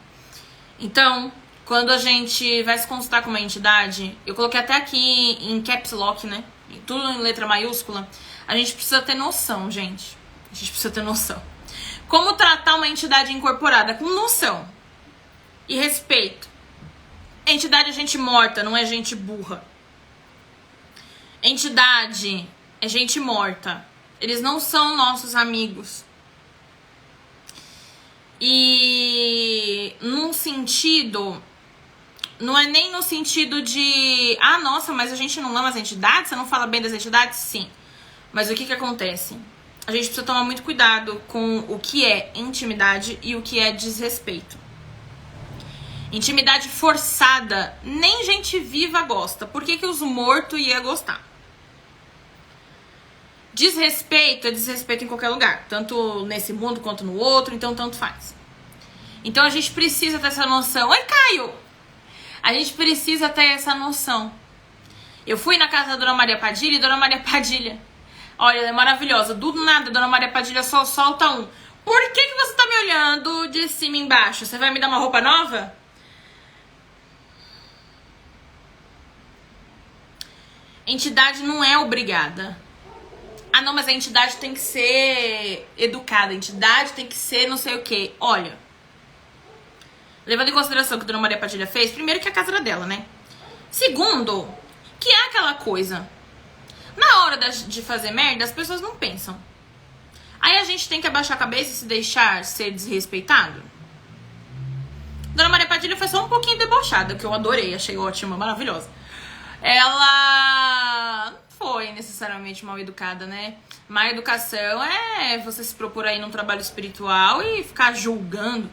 Então, quando a gente vai se consultar com uma entidade, eu coloquei até aqui em caps lock, né? Tudo em letra maiúscula. A gente precisa ter noção, gente. A gente precisa ter noção. Como tratar uma entidade incorporada? Com noção e respeito. Entidade é gente morta, não é gente burra. Entidade é gente morta. Eles não são nossos amigos. E num sentido, não é nem no sentido de nossa, mas a gente não ama as entidades? Você não fala bem das entidades? Sim. Mas o que acontece? A gente precisa tomar muito cuidado com o que é intimidade e o que é desrespeito. Intimidade forçada, nem gente viva gosta. Por que os mortos iam gostar? Desrespeito é desrespeito em qualquer lugar. Tanto nesse mundo quanto no outro, então tanto faz. Então a gente precisa ter essa noção. Oi, Caio! A gente precisa ter essa noção. Eu fui na casa da Dona Maria Padilha e Dona Maria Padilha, olha, ela é maravilhosa. Do nada, Dona Maria Padilha só solta um. Por que você tá me olhando de cima e embaixo? Você vai me dar uma roupa nova? Entidade não é obrigada. Não, mas a entidade tem que ser educada. A entidade tem que ser não sei o quê. Olha, levando em consideração o que a Dona Maria Padilha fez, primeiro que a casa era dela, né? Segundo, que é aquela coisa. Na hora de fazer merda, as pessoas não pensam. Aí a gente tem que abaixar a cabeça e se deixar ser desrespeitado. Dona Maria Padilha foi só um pouquinho debochada, que eu adorei, achei ótima, maravilhosa. Ela não foi necessariamente mal educada, né? Má educação é você se propor aí num trabalho espiritual e ficar julgando.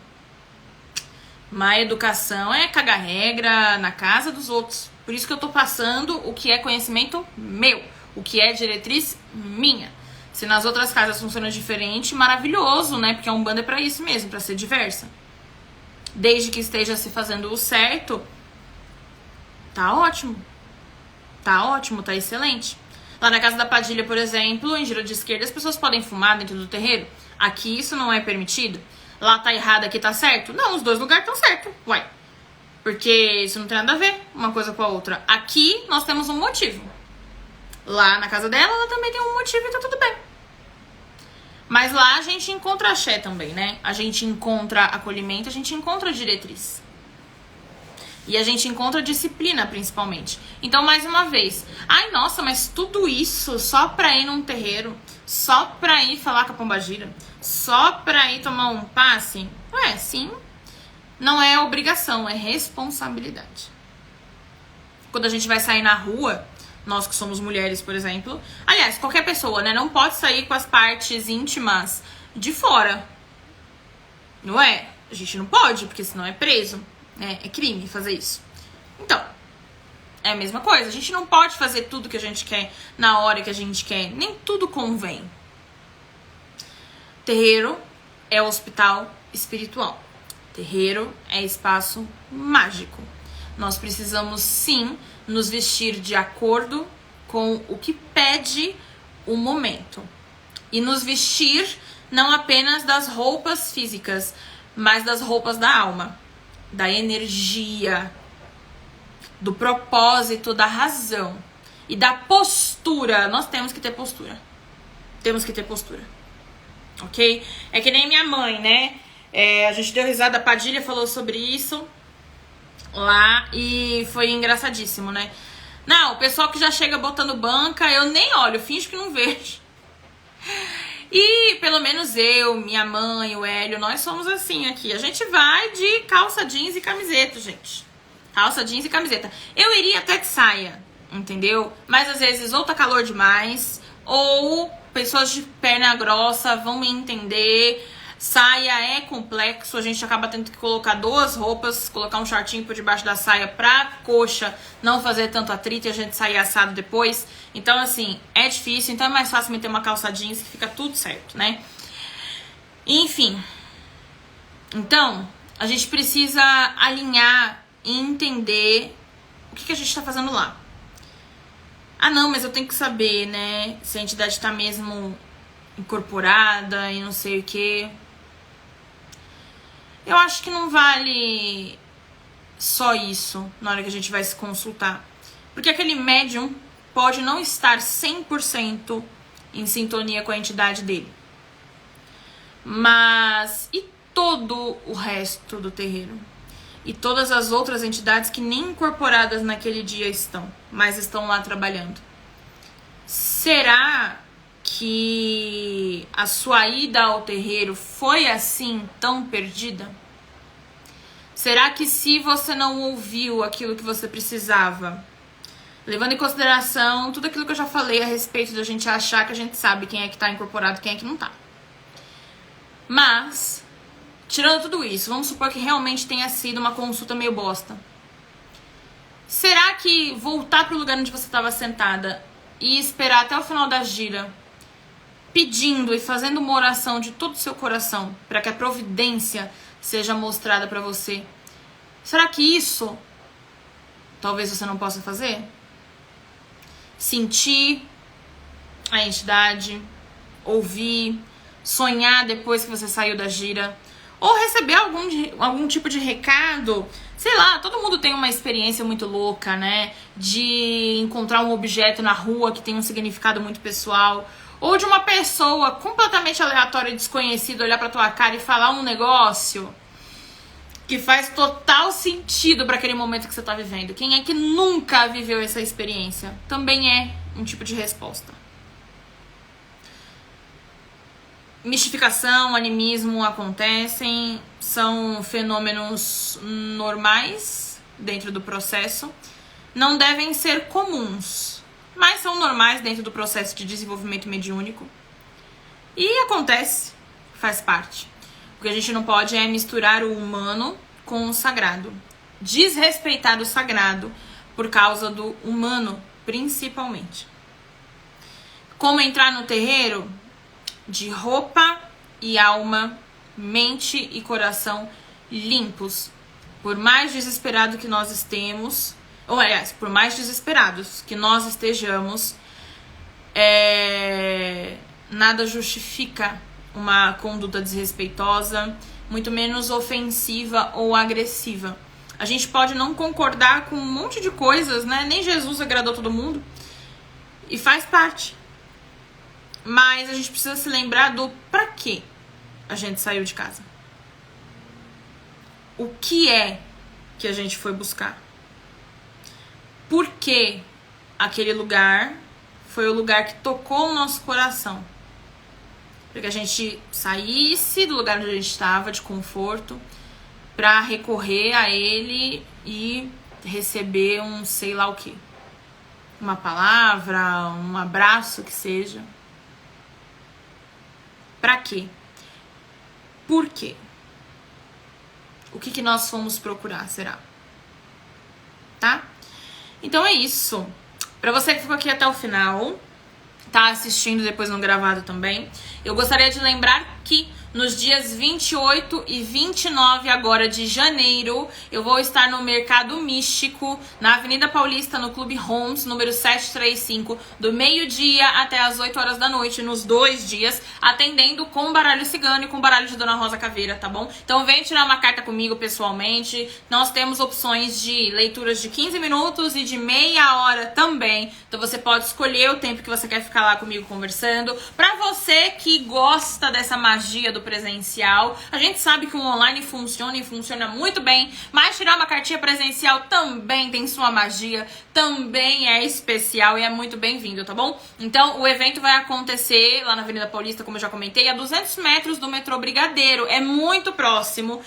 Má educação é cagar regra na casa dos outros. Por isso que eu tô passando o que é conhecimento meu, o que é diretriz minha. Se nas outras casas funciona diferente, maravilhoso, né? Porque a Umbanda é pra isso mesmo, pra ser diversa. Desde que esteja se fazendo o certo, tá ótimo. Tá ótimo, tá excelente. Lá na casa da Padilha, por exemplo, em giro de esquerda, as pessoas podem fumar dentro do terreiro. Aqui isso não é permitido. Lá tá errado, aqui tá certo. Não, os dois lugares estão certos. Uai. Porque isso não tem nada a ver uma coisa com a outra. Aqui nós temos um motivo. Lá na casa dela, ela também tem um motivo e tá tudo bem. Mas lá a gente encontra axé também, né? A gente encontra acolhimento, a gente encontra diretriz. E a gente encontra disciplina, principalmente. Então, mais uma vez. Ai, nossa, mas tudo isso só pra ir num terreiro? Só pra ir falar com a pombagira? Só pra ir tomar um passe? Ué, sim. Não é obrigação, é responsabilidade. Quando a gente vai sair na rua, nós que somos mulheres, por exemplo. Aliás, qualquer pessoa, né? Não pode sair com as partes íntimas de fora. Não é? A gente não pode, porque senão é preso. É crime fazer isso. Então, é a mesma coisa. A gente não pode fazer tudo que a gente quer na hora que a gente quer. Nem tudo convém. Terreiro é hospital espiritual. Terreiro é espaço mágico. Nós precisamos, sim, nos vestir de acordo com o que pede o momento. E nos vestir não apenas das roupas físicas, mas das roupas da alma. Da energia, do propósito, da razão e da postura. Nós temos que ter postura. temos que ter postura, ok? É que nem minha mãe, né? A gente deu risada, a Padilha falou sobre isso lá e foi engraçadíssimo, né? Não, o pessoal que já chega botando banca, eu nem olho, finjo que não vejo. E pelo menos eu, minha mãe, o Hélio, nós somos assim aqui. A gente vai de calça jeans e camiseta, gente. Calça jeans e camiseta. Eu iria até de saia, entendeu? Mas às vezes ou tá calor demais, ou pessoas de perna grossa vão me entender. Saia é complexo, a gente acaba tendo que colocar 2 roupas, colocar um shortinho por debaixo da saia pra coxa não fazer tanto atrito e a gente sair assado depois. Então, assim, é difícil, então é mais fácil meter uma calça jeans que fica tudo certo, né? Enfim. Então, a gente precisa alinhar e entender o que a gente tá fazendo lá. Ah, não, mas eu tenho que saber, né, se a entidade tá mesmo incorporada e não sei o quê. Eu acho que não vale só isso na hora que a gente vai se consultar. Porque aquele médium pode não estar 100% em sintonia com a entidade dele. Mas e todo o resto do terreiro? E todas as outras entidades que nem incorporadas naquele dia estão, mas estão lá trabalhando. Será que a sua ida ao terreiro foi assim tão perdida? Será que se você não ouviu aquilo que você precisava, levando em consideração tudo aquilo que eu já falei a respeito da gente achar que a gente sabe quem é que tá incorporado e quem é que não tá. Mas, tirando tudo isso, vamos supor que realmente tenha sido uma consulta meio bosta. Será que voltar pro lugar onde você estava sentada e esperar até o final da gira, pedindo e fazendo uma oração de todo o seu coração para que a providência seja mostrada para você, será que isso talvez você não possa fazer? Sentir a entidade, ouvir, sonhar depois que você saiu da gira, ou receber algum tipo de recado. Sei lá, todo mundo tem uma experiência muito louca, né? De encontrar um objeto na rua que tem um significado muito pessoal. Ou de uma pessoa completamente aleatória e desconhecida olhar pra tua cara e falar um negócio que faz total sentido para aquele momento que você tá vivendo. Quem é que nunca viveu essa experiência? Também é um tipo de resposta. Mistificação, animismo acontecem, são fenômenos normais dentro do processo, não devem ser comuns, mas são normais dentro do processo de desenvolvimento mediúnico. E acontece, faz parte. O que a gente não pode é misturar o humano com o sagrado, desrespeitar o sagrado por causa do humano, principalmente. Como entrar no terreiro? De roupa e alma, mente e coração limpos. Por mais desesperado que nós estemos, ou aliás, por mais desesperados que nós estejamos, nada justifica uma conduta desrespeitosa, muito menos ofensiva ou agressiva. A gente pode não concordar com um monte de coisas, né? Nem Jesus agradou todo mundo. E faz parte. Mas a gente precisa se lembrar do pra que a gente saiu de casa. O que é que a gente foi buscar? Por que aquele lugar foi o lugar que tocou o nosso coração? Para que a gente saísse do lugar onde a gente estava, de conforto, para recorrer a ele e receber um sei lá o quê. Uma palavra, um abraço que seja. Pra quê? Por quê? O que nós fomos procurar, será? Tá? Então é isso. Pra você que ficou aqui até o final, tá assistindo depois no gravado também, eu gostaria de lembrar que Nos dias 28 e 29 agora de janeiro, eu vou estar no Mercado Místico, na Avenida Paulista, no Clube Homes, número 735, do meio-dia até as 8 horas da noite, nos 2 dias, atendendo com baralho cigano e com baralho de Dona Rosa Caveira, tá bom? Então vem tirar uma carta comigo pessoalmente. Nós temos opções de leituras de 15 minutos e de meia hora também. Então você pode escolher o tempo que você quer ficar lá comigo conversando. Pra você que gosta dessa magia do presencial, a gente sabe que o online funciona e funciona muito bem, mas tirar uma cartinha presencial também tem sua magia, também é especial e é muito bem-vindo, tá bom? Então o evento vai acontecer lá na Avenida Paulista, como eu já comentei, a 200 metros do metrô Brigadeiro, é muito próximo,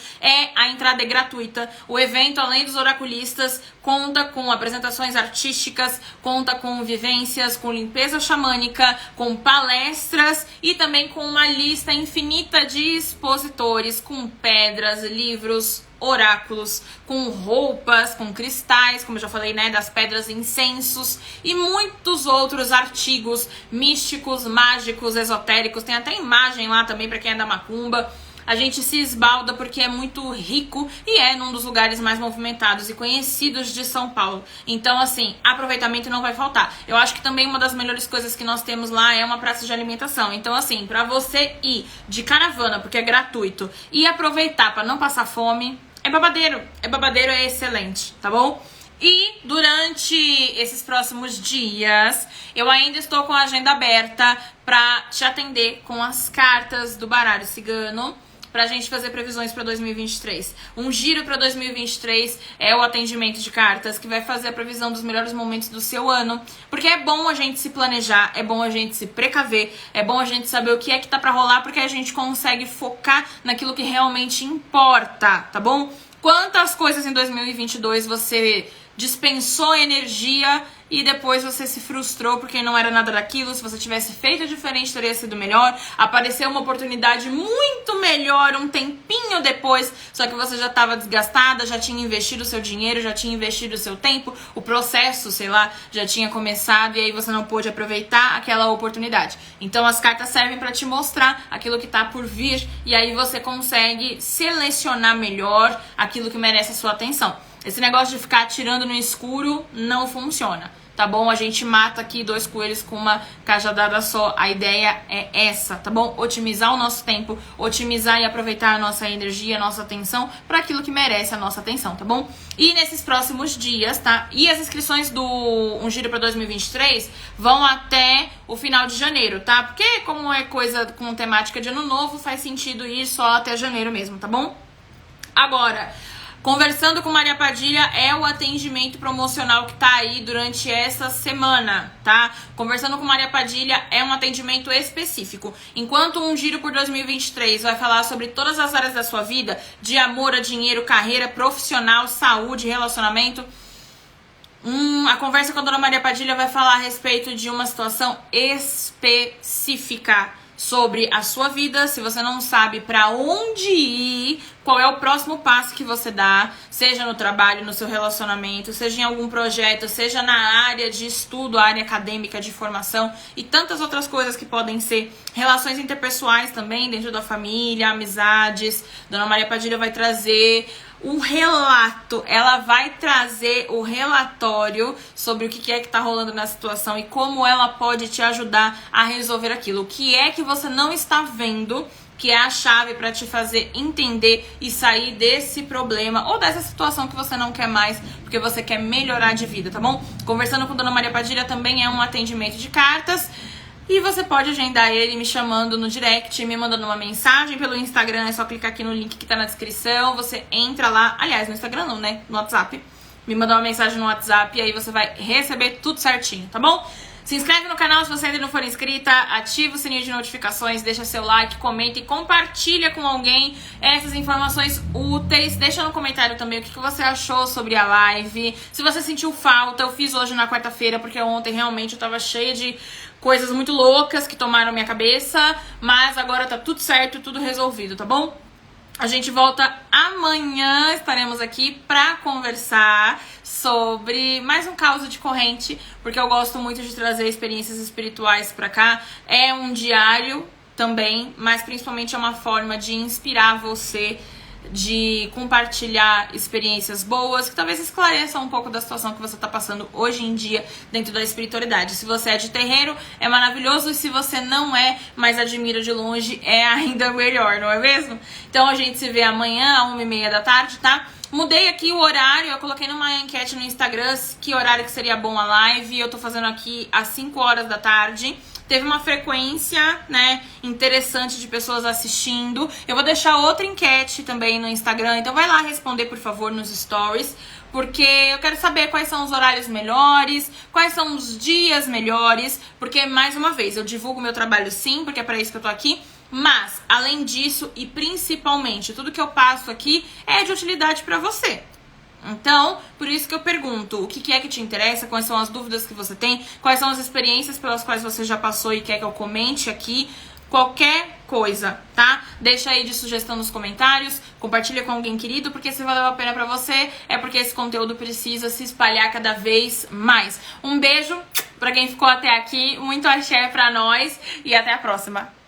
a entrada é gratuita. O evento, além dos oraculistas, conta com apresentações artísticas, conta com vivências, com limpeza xamânica, com palestras e também com uma lista infinita de expositores, com pedras, livros, oráculos, com roupas, com cristais, como eu já falei, né, das pedras, incensos e muitos outros artigos místicos, mágicos, esotéricos. Tem até imagem lá também para quem é da macumba. A gente se esbalda porque é muito rico e é num dos lugares mais movimentados e conhecidos de São Paulo. Então, assim, aproveitamento não vai faltar. Eu acho que também uma das melhores coisas que nós temos lá é uma praça de alimentação. Então, assim, pra você ir de caravana, porque é gratuito, e aproveitar pra não passar fome, é babadeiro. É babadeiro, é excelente, tá bom? E durante esses próximos dias, eu ainda estou com a agenda aberta pra te atender com as cartas do baralho cigano, pra gente fazer previsões pra 2023. Um giro pra 2023 é o atendimento de cartas que vai fazer a previsão dos melhores momentos do seu ano, porque é bom a gente se planejar, é bom a gente se precaver, é bom a gente saber o que é que tá pra rolar, porque a gente consegue focar naquilo que realmente importa, tá bom? Quantas coisas em 2022 você dispensou energia e depois você se frustrou porque não era nada daquilo? Se você tivesse feito diferente, teria sido melhor. Apareceu uma oportunidade muito melhor um tempinho depois, só que você já estava desgastada, já tinha investido o seu dinheiro, já tinha investido o seu tempo, o processo, sei lá, já tinha começado e aí você não pôde aproveitar aquela oportunidade. Então as cartas servem para te mostrar aquilo que tá por vir e aí você consegue selecionar melhor aquilo que merece a sua atenção. Esse negócio de ficar atirando no escuro não funciona, tá bom? A gente mata aqui 2 coelhos com uma cajadada só. A ideia é essa, tá bom? Otimizar o nosso tempo, otimizar e aproveitar a nossa energia, a nossa atenção para aquilo que merece a nossa atenção, tá bom? E nesses próximos dias, tá? E as inscrições do Um Giro para 2023 vão até o final de janeiro, tá? Porque como é coisa com temática de ano novo, faz sentido ir só até janeiro mesmo, tá bom? Agora, Conversando com Maria Padilha é o atendimento promocional que tá aí durante essa semana, tá? Conversando com Maria Padilha é um atendimento específico. Enquanto Um Giro por 2023 vai falar sobre todas as áreas da sua vida, de amor a dinheiro, carreira, profissional, saúde, relacionamento, a conversa com a Dona Maria Padilha vai falar a respeito de uma situação específica sobre a sua vida. Se você não sabe pra onde ir, qual é o próximo passo que você dá, seja no trabalho, no seu relacionamento, seja em algum projeto, seja na área de estudo, área acadêmica, de formação e tantas outras coisas que podem ser relações interpessoais também, dentro da família, amizades. Dona Maria Padilha vai trazer um relato, ela vai trazer o relatório sobre o que é que tá rolando na situação e como ela pode te ajudar a resolver aquilo. O que é que você não está vendo, que é a chave para te fazer entender e sair desse problema ou dessa situação que você não quer mais, porque você quer melhorar de vida, tá bom? Conversando com Dona Maria Padilha também é um atendimento de cartas. E você pode agendar ele me chamando no direct, me mandando uma mensagem pelo Instagram. É só clicar aqui no link que tá na descrição. Você entra lá, aliás, no Instagram não, né? No WhatsApp. Me manda uma mensagem no WhatsApp e aí você vai receber tudo certinho, tá bom? Se inscreve no canal se você ainda não for inscrita, ativa o sininho de notificações, deixa seu like, comenta e compartilha com alguém essas informações úteis. Deixa no comentário também o que você achou sobre a live. Se você sentiu falta, eu fiz hoje na quarta-feira, porque ontem realmente eu tava cheia de coisas muito loucas que tomaram minha cabeça, mas agora tá tudo certo, tudo resolvido, tá bom? A gente volta amanhã, estaremos aqui pra conversar sobre mais um caos de corrente, porque eu gosto muito de trazer experiências espirituais pra cá. É um diário também, mas principalmente é uma forma de inspirar você, de compartilhar experiências boas, que talvez esclareçam um pouco da situação que você está passando hoje em dia dentro da espiritualidade. Se você é de terreiro, é maravilhoso, e se você não é, mas admira de longe, é ainda melhor, não é mesmo? Então a gente se vê amanhã, às 1h30 da tarde, tá? Mudei aqui o horário, eu coloquei numa enquete no Instagram que horário que seria bom a live. Eu tô fazendo aqui às 5 horas da tarde. Teve uma frequência, né, interessante de pessoas assistindo. Eu vou deixar outra enquete também no Instagram, então vai lá responder, por favor, nos stories, porque eu quero saber quais são os horários melhores, quais são os dias melhores, porque, mais uma vez, eu divulgo meu trabalho sim, porque é pra isso que eu tô aqui, mas, além disso, e principalmente, tudo que eu passo aqui é de utilidade pra você. Então, por isso que eu pergunto, o que é que te interessa, quais são as dúvidas que você tem, quais são as experiências pelas quais você já passou e quer que eu comente aqui, qualquer coisa, tá? Deixa aí de sugestão nos comentários, compartilha com alguém querido, porque se valeu a pena pra você, é porque esse conteúdo precisa se espalhar cada vez mais. Um beijo pra quem ficou até aqui, muito axé pra nós e até a próxima.